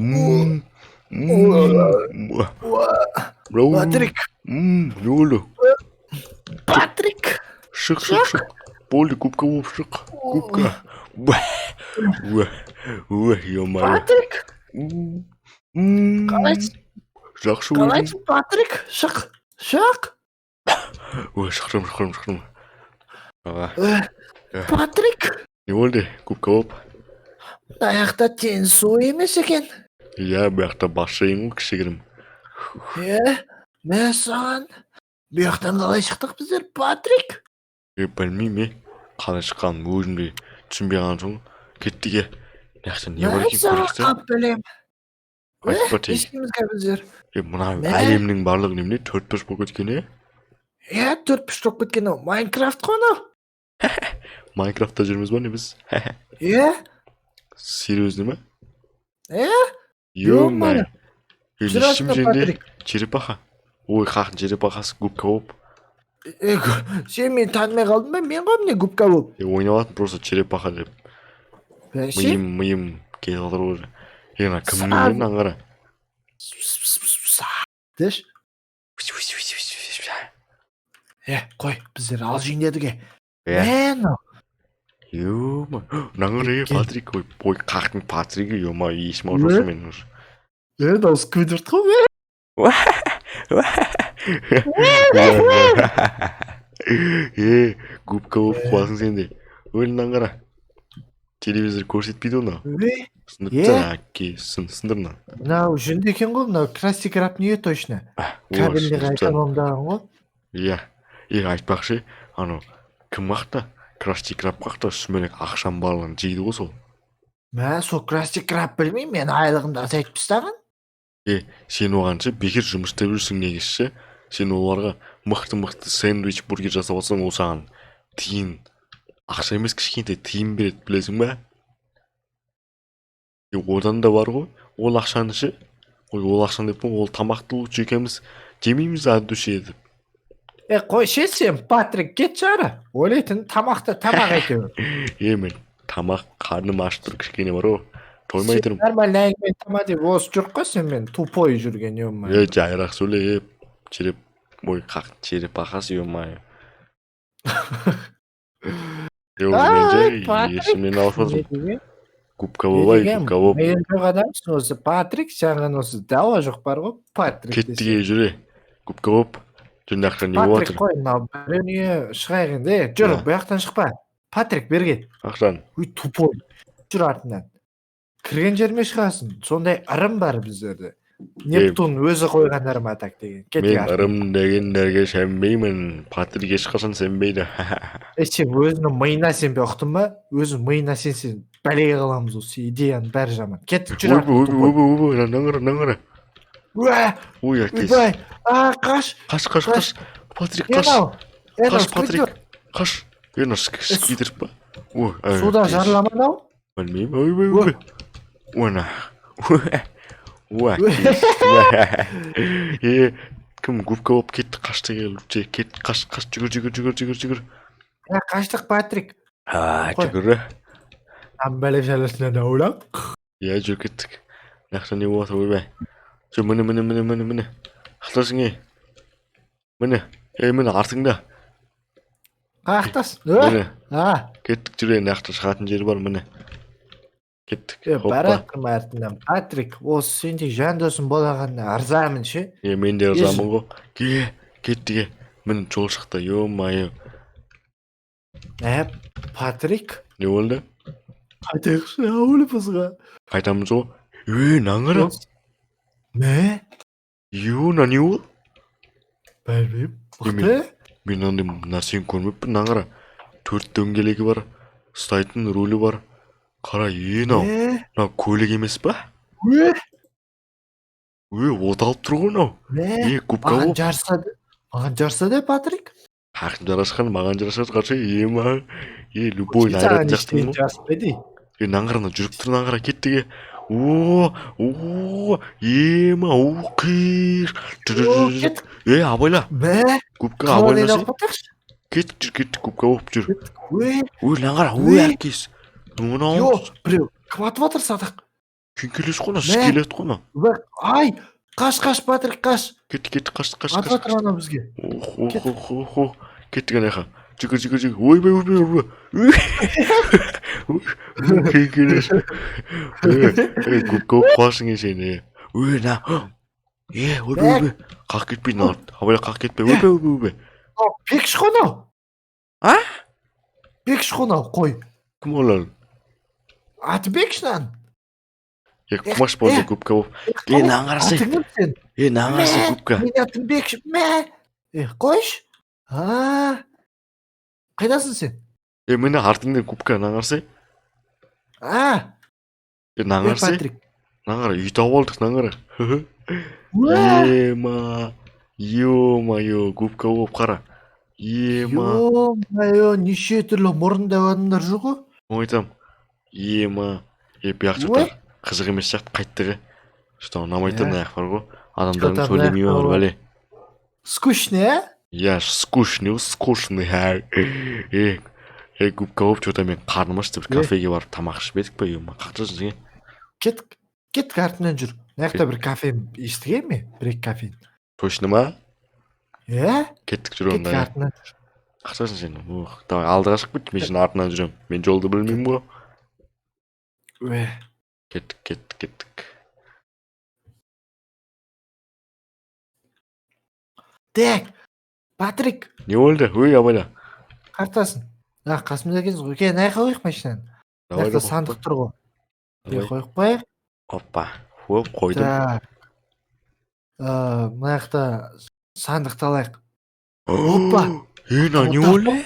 М. Патрик. Юу Патрик. шық. Болды губка болып шық. Губка. Ё-моё. Патрик. Қалайсың? Жақсы өзің. Қалайсың, Патрик? Шық. Шықырым. Патрик. Не болды губка болып? Аяқта теңіз суы емес екен. Иә, бұяқта бассейн ғой кішігірім. Мен саған бұяқтан қалай шықтық біздер, Патрик? Білмеймін, қалай шыққанын өзім де түсінбей қалған соң кеттіге. Не бар екен көресің? Қап білем. Айтпа тей. Ешкімізге біздер. Мына әлемнің барлығы немене 4-5 болып кеткен, е? 4-5 болып кеткен о. Майнкрафт қой анау. Майнкрафтта жүрміз ба не біз? Серьезно ма? Ё-моё. Жүрасың ба, Патрик? Черепаха. Ой, қақын черепахасы губка болып. Сен мені танымай қалдың ба? Мен ғой міне губка болып. Ойнаватым просто черепаха деп. Миым келдір уже. Ена кімнен аңғара? Деш? Қой, біздер алжиын дедіге. Мен о. Ё-моё. Наңғара Патрик. Ой, қақтың Патрик. Ё-моё, есім аурасы мен уже. Дауыс көдірді ғой. Губка болып қуасың сенде. Өлін аңғара. Телевизор көрсетпейді оны. Сындырынан. Мынау жүнді екен ғой, мынау красти краб не точно? Кабельдегі экономдаған ғой. Иә, айтпақшы, кім қақта? Красти краб қақта сүмелек ақшам барлығын жейді ғой сол. Мен сол красти краб білмеймін, мен айлығымды азайтып тастаған. Сен оғанша бекер жұмыс істеп жүрсің негізші. Сен оларға мықты сэндвич бургер жасап алсаң, ол саған тиын ақша емес кішкентай тиын береді, білесің ба? Одан да бар ғой, ол ақшаны ше. Ол ақшаны деп ол тамақты лучше екеміз жемейміз от души едіп. Қой ше сен, Патрик, кет жары. Ойлайтын тамақты тамақ айтып. Мен тамақ қарным ашып тұр кішкене бар ғой. Тоймай тұрмын. Нормально әңгіме тама деп осы жүр қой сен, мен тупой жүрген, ё-моё. Жайырақ сөйле, черепахасы, ё-моё. Мен жай есімнен алып губка болай, губка болып. Мен жоқ адамсың осы, Патрик, саған осы дауа жоқ бар ғой, Патрик. Кеттіге жүре, губка болып. Жүндақша не болып Патрик қой, мынау біреуіне шығайық енді. Жүр, бұяқтан шықпа. Патрик, берге. Ақшан. Тупой. Жүр артынан. Кірген жерме шығасың. Сондай ырым бар біздерде. Нептун өзі қойған ырым атак деген. Мен ырым дегендерге сенбеймін. Патрик ешқашан сенбейді. Сен өзінің миына сенбей ұқтың ба? Өзің миына сенсең бәлеге қаламыз осы идеяның бәрі жаман. Кеттік жүр артынан. Наңғыра. Ой, әкес. Қаш. Патрик, қаш, Патрик. Қаш. Скидіріп ба? Суда жарламады ау? Білмеймін. Ona. Кім губка болып кетті, қашты келіп, кет, қаш, жүгір. Қаштық, Патрик. Жүгірі. Бәлеп жаласынан аулап. Жүр кеттік. Нақша не болады, ойбай. Жүр, міне. Қақтасың, Міне артыңда. Қақтас. Кеттік жүрейін, нақша шығатын жері бар, міне. Кеттік. Бараттым артынан. Патрик, осы сенде жан досым болағанына арзамын ше? Мен де арзамын ғой. Кеттіге. Мін жол шықты, ё-моё. Патрик? Не болды? Қайтайықшы, ауылы бізға. Қайтамыз ғой. Наңғыра. Не? Не ол? Бәлбейм. Бұқты? Мен андай нәрсені көрмеппін, наңғыра. 4 дөңгелегі бар, ұстайтын рөлі бар. Қара, ау, көлік емес па? Оталып тұр ғой, губка болып. Маған жарсады, Патрик? Қақын жарасқан, маған жарасады, қаршы, любой найратын жақтың ғой. Наңғырына жүріп тұр, наңғыра кеттіге. Қиыр. Абайла. Губка абайласы. Кеттік, губка болып жүр. Наңғыра, әкес. Біреу, кім атып атыр садық? Кинкелес қой Не? скелет қой Ай, қаш Патрик, қаш. кет қаш Атып жатыр ана бізге. ох кеттік анақа жүгір ойбай кинкелес көп қуасың сен на ойбай қақ кетпей абайла қақ кетпей ойбай Бекіш қонау. А? Бекіш қонау, қой. Кім олар? Аты Бекіш нан. Құмаш болды көпке болып. Наңарсы. Атың сен? Наңарсы көпке. Мен атым Бекіш. Қойш. Қайдасың сен? Мені артыңдан көпке наңарсы. Наңарсы. Патрик. Наңара, үй тауып алдық наңара. Ё-моё, көпке болып қара. Ё-моё, неше түрлі мұрындау адамдар жоқ қой. Айтам. Бұяқ жоқтар. Қызық емес сияқты қайттығы. Что ұнамайтын аяқ бар ғой. Адамдардың сөйлемей бар бәле. Скучный, а? Я скучный. Көпке болып что-то мен қарным ашты. Бір кафеге барып тамақ ішіп едік па? Қақта жүрсің? Кет артынан жүр. Мына бір кафе естіген ме? Бір-екі кафе. Точно ма? Кеттік жүр онда. Кет артынан жүр. Қақта жүрсің сен? Давай алдыға шығып кет. Мен сен артынан жүрем. Мен жолды білмеймін ғой. Кеттік. Так, Патрик. Не болды? Абайла. Қартасың. Қасымда екенсің ғой. Ана жаққа қойық машинаны. Мына жақта сандық тұр ғой. Қойық қояйық. Оппа. Қойдым. Мына жақта сандықты алайық. Оппа. Не болды?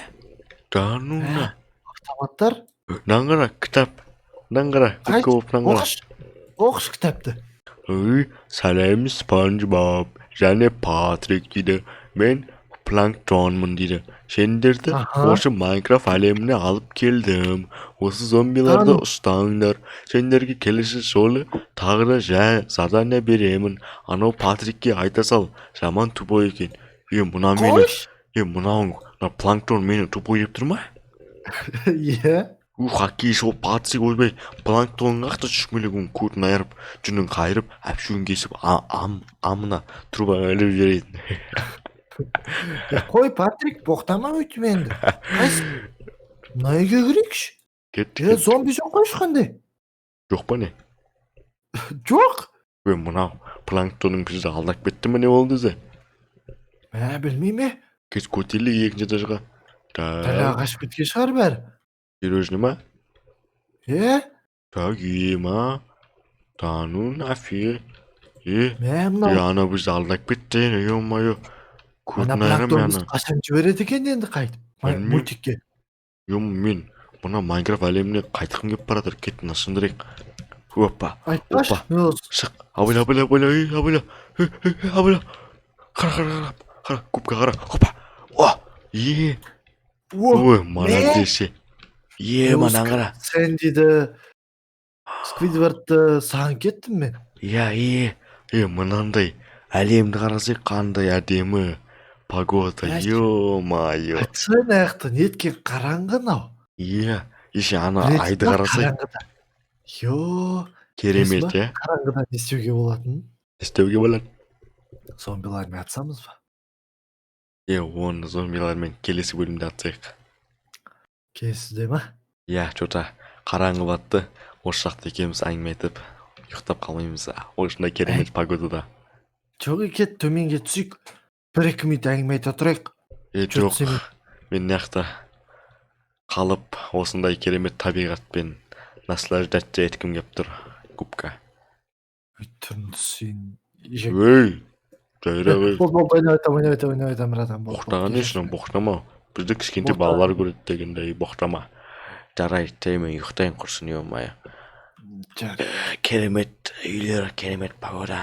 Дануна. Автоматтар. Наңғара, кітап. Наңғара, көпке болып наңғара. Оқыш кітапты. Сәлем Спанч Боб және Патрик дейді. Мен Планктонмын дейді. Сендерді осы Майнкрафт әлеміне алып келдім. Осы зомбиларды ұстаңдар. Сендерге келесі жолы тағы да задания беремін. Анау Патрикке айта сал. Жаман тупой екен. Мұна Планктон мені тупой деп тұр ма? Хакки шоу Патрик ойбай. Планктонға ақты шүмелігін көтін айырып, жүнін қайырып, әпшуін кесіп, амына труба өліп жерейді. Қой, Патрик, боқтама өйтіп енді. Найға керекші? Зомби жоқ қой шыққандай. Жоқ па не? Жоқ. Мұнау Планктонның бізді алдап кетті ме не болды зе? Білмейме? Кез көтелі екінші этажға. Дәл ағаш бітке шығар бәрі. Серьезно ма? Ма? Данун афи. Ана бізді алдап кетті. Ё-моё. Ана Планктонымыз қашан жібереді екен енді қайтып? Мультикке. Мен мұна Майнкрафт әлеміне қайтқым кеп баратыр. Кеттін ашындырайық. Оппа. Айтпаш. Шық. Абайла. Қара. Көпке қара. Оппа. Молодец. Манаңғара. Сен дейді Сквидвардты саған кеттім мен. Мынандай әлемді қарасай қандай әдемі погода. Ё-моё. Айтсайын аяқты неткен қараңғынау. Еше ана айды қарасай. Керемет, Қараңғыда не істеуге болатын? Істеуге болады. Зомбилармен атсамыз ба? Оны зомбилармен келесі бөлімде атсайық. Келесіде ма? Что-то қараңғы батты. Осы жақта екеуміз әңгіме айтып, ұйықтап қалмаймыз. Осындай керемет погодада. Жоқ, кет төменге түсейік. 1-2 минут әңгіме айта тұрайық. Жоқ, мен жақта қалып, осындай керемет табиғатпен наслаждаться еткім кеп тұр. Көпке. Өйтірінді сен... Жайрағы. Ойнайтам, братан. Боқтаған ешін, боқтама. Бізді кішкенте балалар көреді дегендей боқтама. Жарайды, мен ұйықтайын құрсын, ё-моё. Керемет үйлер, керемет погода.